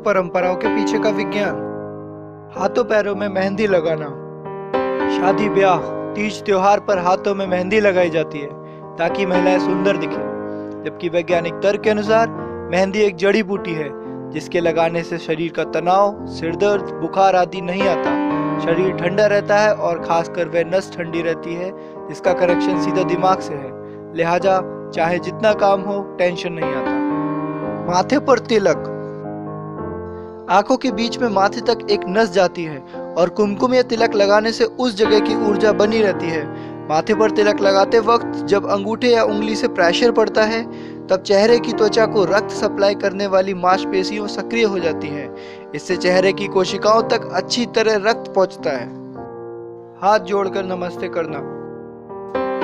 परंपराओं के पीछे का विज्ञान। हाथों पैरों में मेहंदी लगाना। शादी ब्याह तीज त्योहार पर हाथों में मेहंदी लगाई जाती है ताकि महिलाएं सुंदर दिखें, जबकि वैज्ञानिक तर्क के अनुसार मेहंदी एक जड़ी बूटी है जिसके लगाने से शरीर का तनाव, सिरदर्द, बुखार आदि नहीं आता। शरीर ठंडा रहता है और खासकर वह नस ठंडी रहती है जिसका कनेक्शन सीधा दिमाग से है। लिहाजा चाहे जितना काम हो टेंशन नहीं आता। माथे पर तिलक। आंखों के बीच में माथे तक एक नस जाती है और कुमकुम या तिलक लगाने से उस जगह की ऊर्जा बनी रहती है। माथे पर तिलक लगाते वक्त जब अंगूठे या उंगली से प्रेशर पड़ता है तब चेहरे की त्वचा को रक्त सप्लाई करने वाली मांसपेशियां सक्रिय हो जाती हैं। इससे चेहरे की कोशिकाओं तक अच्छी तरह रक्त पहुंचता है। हाथ जोड़कर नमस्ते करना।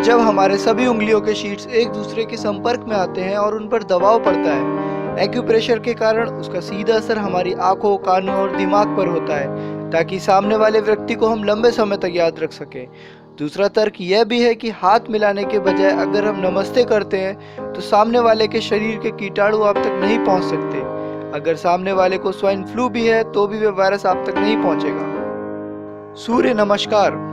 जब हमारे सभी उंगलियों के शीट्स एक दूसरे के संपर्क में आते हैं और उन पर दबाव पड़ता है, एक्यूप्रेशर के कारण उसका सीधा असर हमारी आंखों, कानों और दिमाग पर होता है ताकि सामने वाले व्यक्ति को हम लंबे समय तक याद रख सकें। दूसरा तर्क यह भी है कि हाथ मिलाने के बजाय अगर हम नमस्ते करते हैं तो सामने वाले के शरीर के कीटाणु आप तक नहीं पहुंच सकते। अगर सामने वाले को स्वाइन फ्लू भी है तो भी वह वायरस आप तक नहीं पहुंचेगा। सूर्य नमस्कार।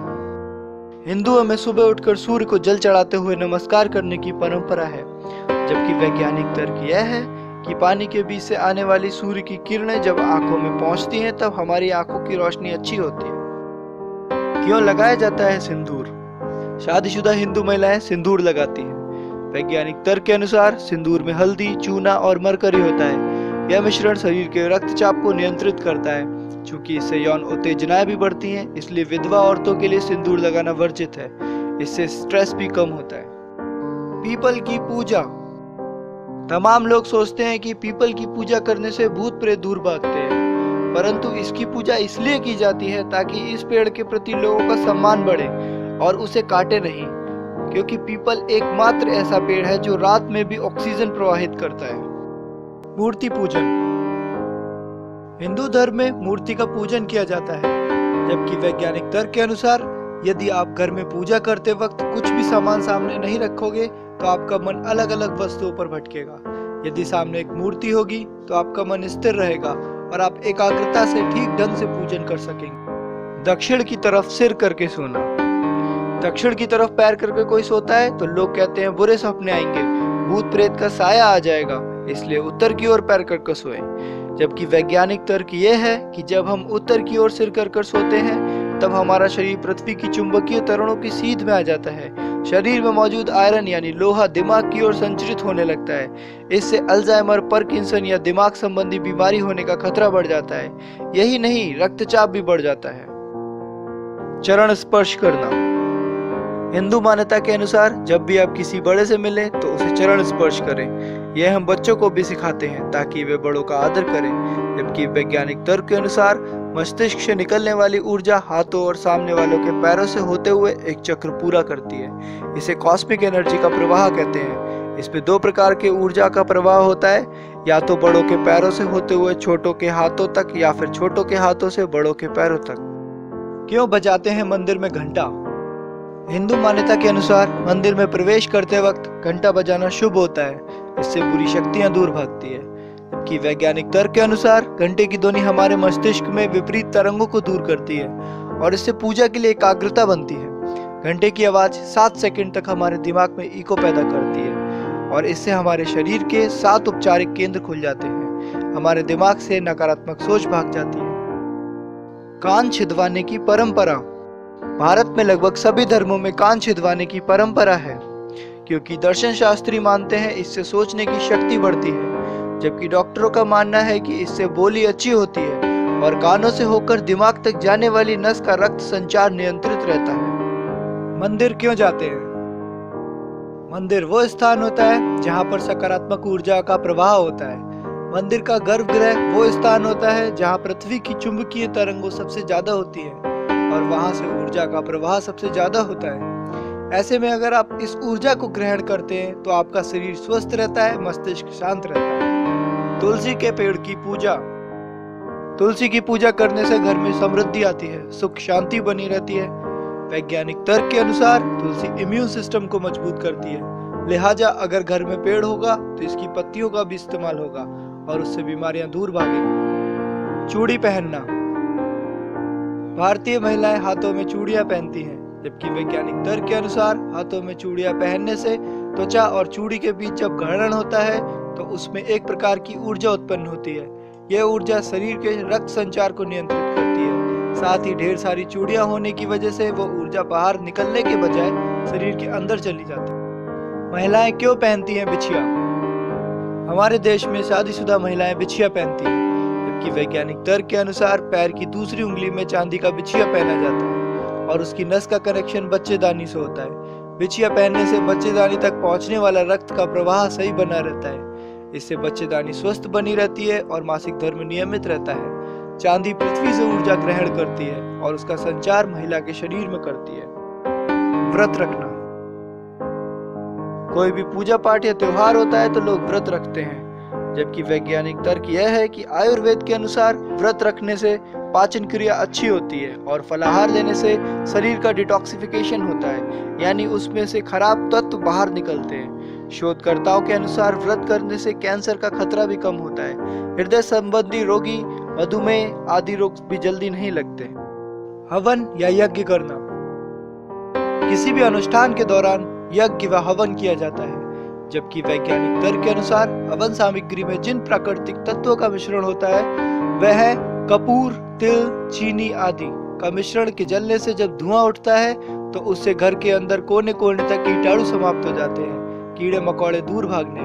हिंदुओं में सुबह उठकर सूर्य को जल चढ़ाते हुए नमस्कार करने की परंपरा है, जबकि वैज्ञानिक तर्क यह है कि पानी के बीच से आने वाली सूर्य की किरणें जब आंखों में पहुंचती हैं तब हमारी आंखों की रोशनी अच्छी होती है। क्यों लगाया जाता है सिंदूर? शादीशुदा हिंदू महिलाएं सिंदूर लगाती हैं। वैज्ञानिक तर्क के अनुसार सिंदूर में हल्दी, चूना और मरकरी होता है। यह मिश्रण शरीर के रक्तचाप को नियंत्रित करता है। चूंकि इससे यौन उत्तेजनाएं भी बढ़ती हैं, इसलिए विधवा औरतों के लिए सिंदूर लगाना वर्जित है। इससे स्ट्रेस भी कम होता है। पीपल की पूजा। तमाम लोग सोचते हैं कि पीपल की पूजा करने से भूत प्रेत दूर भागते हैं, परंतु इसकी पूजा इसलिए की जाती है ताकि इस पेड़ के प्रति लोगों का सम्मान बढ़े और उसे काटे नहीं, क्योंकि पीपल एकमात्र ऐसा पेड़ है जो रात में भी ऑक्सीजन प्रवाहित करता है। मूर्ति पूजन। हिंदू धर्म में मूर्ति का पूजन किया जाता है, जबकि वैज्ञानिक तर्क के अनुसार यदि आप घर में पूजा करते वक्त कुछ भी सामान सामने नहीं रखोगे तो आपका मन अलग अलग वस्तुओं पर भटकेगा। यदि सामने एक मूर्ति होगी तो आपका मन स्थिर रहेगा और आप एकाग्रता से ठीक ढंग से पूजन कर सकेंगे। दक्षिण की तरफ सिर करके सोना। दक्षिण की तरफ पैर करके कोई सोता है तो लोग कहते हैं बुरे सपने आएंगे, भूत प्रेत का साया आ जाएगा, इसलिए उत्तर की ओर पैर करके सोएं। जबकि वैज्ञानिक तर्क यह है कि जब हम उत्तर की ओर सिर कर सोते हैं तब हमारा शरीर पृथ्वी की चुंबकीय त्वरणों की सीध में आ जाता है। शरीर में मौजूद आयरन यानी लोहा दिमाग की ओर संचरित होने लगता है। इससे अल्जाइमर, पार्किंसन या दिमाग संबंधी बीमारी होने का खतरा बढ़ जाता है। यही नहीं, रक्तचाप भी बढ़ जाता है। चरण स्पर्श करना। हिंदू मान्यता के अनुसार जब भी आप किसी बड़े से मिलें तो उसे चरण स्पर्श करें। यह हम बच्चों को भी सिखाते हैं ताकि वे बड़ों का आदर करें। जबकि वैज्ञानिक तर्क के अनुसार मस्तिष्क से निकलने वाली ऊर्जा हाथों और सामने वालों के पैरों से होते हुए एक चक्र पूरा करती है। इसे कॉस्मिक एनर्जी का प्रवाह कहते हैं। इसमें दो प्रकार के ऊर्जा का प्रवाह होता है, या तो बड़ों के पैरों से होते हुए छोटों के हाथों तक या फिर छोटों के हाथों से बड़ों के पैरों तक। क्यों बजाते हैं मंदिर में घंटा? हिंदू मान्यता के अनुसार मंदिर में प्रवेश करते वक्त घंटा बजाना शुभ होता है। इससे बुरी शक्तियां दूर भागती है। जबकि वैज्ञानिक तर्क के अनुसार घंटे की ध्वनि हमारे मस्तिष्क में विपरीत तरंगों को दूर करती है और इससे पूजा के लिए एकाग्रता बनती है। घंटे की आवाज 7 सेकंड तक हमारे दिमाग में इको पैदा करती है और इससे हमारे शरीर के 7 उपचारिक केंद्र खुल जाते हैं। हमारे दिमाग से नकारात्मक सोच भाग जाती है। कान छिदवाने की परंपरा। भारत में लगभग सभी धर्मों में कान छिदवाने की परंपरा है, क्योंकि दर्शन शास्त्री मानते हैं इससे सोचने की शक्ति बढ़ती है, जबकि डॉक्टरों का मानना है कि इससे बोली अच्छी होती है और कानों से होकर दिमाग तक जाने वाली नस का रक्त संचार नियंत्रित रहता है। मंदिर क्यों जाते हैं? मंदिर वो स्थान होता है जहाँ पर सकारात्मक ऊर्जा का प्रवाह होता है। मंदिर का गर्भगृह वो स्थान होता है जहाँ पृथ्वी की चुंबकीय तरंगों सबसे ज्यादा होती है और वहां से ऊर्जा का प्रवाह सबसे ज्यादा होता है। ऐसे में अगर आप इस ऊर्जा को ग्रहण करते हैं तो आपका शरीर स्वस्थ रहता है, मस्तिष्क शांत रहता है। तुलसी के पेड़ की पूजा। तुलसी की पूजा करने से घर में समृद्धि आती है, सुख शांति बनी रहती है। वैज्ञानिक तर्क के अनुसार तुलसी इम्यून सिस्टम को मजबूत करती है। लिहाजा अगर घर में पेड़ होगा तो इसकी पत्तियों का भी इस्तेमाल होगा और उससे बीमारियां दूर भागेंगी। चूड़ी पहनना। भारतीय महिलाएं हाथों में चूड़ियां पहनती हैं, जबकि वैज्ञानिक तर्क के अनुसार हाथों में चूड़ियां पहनने से त्वचा और चूड़ी के बीच जब घर्षण होता है तो उसमें एक प्रकार की ऊर्जा उत्पन्न होती है। यह ऊर्जा शरीर के रक्त संचार को नियंत्रित करती है। साथ ही ढेर सारी चूड़ियां होने की वजह से वो ऊर्जा बाहर निकलने के बजाय शरीर के अंदर चली जाती है। महिलाएं क्यों पहनती हैं बिछिया? हमारे देश में शादीशुदा महिलाएं बिछिया पहनती हैं, जबकि वैज्ञानिक तर्क के अनुसार पैर की दूसरी उंगली में चांदी का बिछिया पहना जाता है और उसकी नस का कनेक्शन बच्चेदानी से होता है। बिछिया पहनने से बच्चेदानी तक पहुंचने वाला रक्त का प्रवाह सही बना रहता है। इससे बच्चेदानी स्वस्थ बनी रहती है और मासिक धर्म नियमित रहता है। चांदी पृथ्वी से ऊर्जा ग्रहण करती है और उसका संचार महिला के शरीर में करती है। व्रत रखना। कोई भी पूजा पाठ या त्योहार होता है तो लोग व्रत रखते हैं, जबकि वैज्ञानिक तर्क यह है कि आयुर्वेद के अनुसार व्रत रखने से पाचन क्रिया अच्छी होती है और फलाहार लेने से शरीर का डिटॉक्सिफिकेशन होता है, यानी उसमें से खराब तत्व बाहर निकलते हैं। शोधकर्ताओं के अनुसार व्रत करने से कैंसर का खतरा भी कम होता है। हृदय संबंधी रोगी, मधुमेह आदि रोग भी जल्दी नहीं लगते। हवन या यज्ञ करना। किसी भी अनुष्ठान के दौरान यज्ञ व हवन किया जाता है, जबकि वैज्ञानिक तर्क के अनुसार हवन सामग्री में जिन प्राकृतिक तत्वों का मिश्रण होता है वह है कपूर, तिल, चीनी आदि का मिश्रण के जलने से जब धुआं उठता है तो उससे घर के अंदर कोने कोने तक कीटाणु समाप्त हो जाते हैं, कीड़े मकोड़े दूर भागने